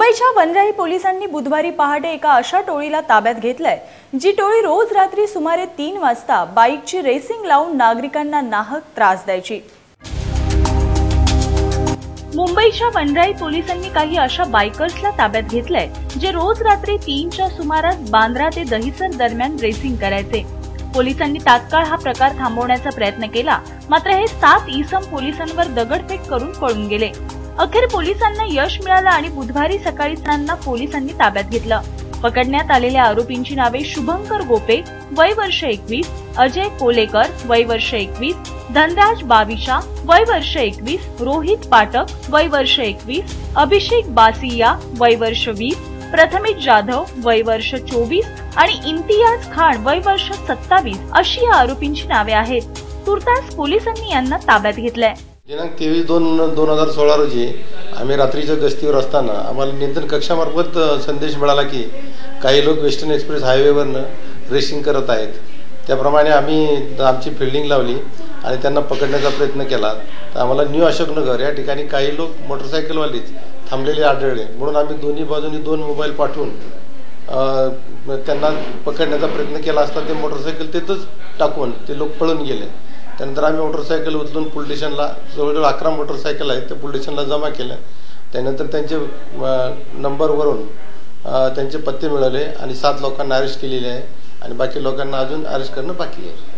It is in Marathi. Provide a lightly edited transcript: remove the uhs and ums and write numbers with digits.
मुंबईच्या वनराई पोलिसांनी बुधवारी पहाटे एका अशा टोळीला ताब्यात घेतलंय जी टोळी रोज रात्री सुमारे 3 वाजता बाईकची रेसिंग लावून नागरिकांना नाहक त्रास द्यायची। मुंबईच्या वनराई पोलिसांनी काही अशा बायकर्सला ताब्यात घेतलंय जे रोज रात्री 3च्या सुमारास बांद्रा ते दहिसर दरम्यान रेसिंग करायचे। पोलिसांनी तात्काळ हा प्रकार थांबवण्याचा प्रयत्न केला, मात्र हे 7 इसम पोलिसांवर दगडफेक करून पळून गेले। अखेर पोलिसांना यश मिळालं आणि बुधवारी सकाळी त्यांना पोलिसांनी ताब्यात घेतलं। पकडण्यात आलेल्या आरोपींची नावे शुभंकर गोपे वय वर्ष 21, अजय कोलेकर वय वर्ष 21, धनराज बाविशा वय वर्ष 21, रोहित पाटक वय वर्ष 21, अभिषेक बासिया वय वर्ष 20, प्रथमेश जाधव वय वर्ष 24 आणि इम्तियाज खान वय वर्ष 27 अशी या आरोपींची नावे आहेत। तुर्तास पोलिसांनी यांना ताब्यात घेतलंय। दिनांक 23/2/2016 रोजी आम्ही रात्रीच्या गस्तीवर असताना आम्हाला नियंत्रण कक्षामार्फत संदेश मिळाला की काही लोक वेस्टर्न एक्सप्रेस हायवेवरनं रेसिंग करत आहेत। त्याप्रमाणे आम्ही आमची फिल्डिंग लावली आणि त्यांना पकडण्याचा प्रयत्न केला। तर आम्हाला न्यू अशोकनगर या ठिकाणी काही लोक मोटरसायकलवालीच थांबलेले आढळले, म्हणून आम्ही दोन्ही बाजूनी 2 मोबाईल पाठवून त्यांना पकडण्याचा प्रयत्न केला असता ते मोटरसायकल तिथंच टाकून ते लोक पळून गेले। त्यानंतर आम्ही मोटरसायकल उचलून पोलीस स्टेशनला जवळजवळ 11 मोटरसायकल आहेत त्या पोलीस स्टेशनला जमा केल्या। त्यानंतर त्यांचे नंबरवरून त्यांचे पत्ते मिळाले आणि 7 लोकांना अरेस्ट केलेले आहे आणि बाकी लोकांना अजून अरेस्ट करणं बाकी आहे।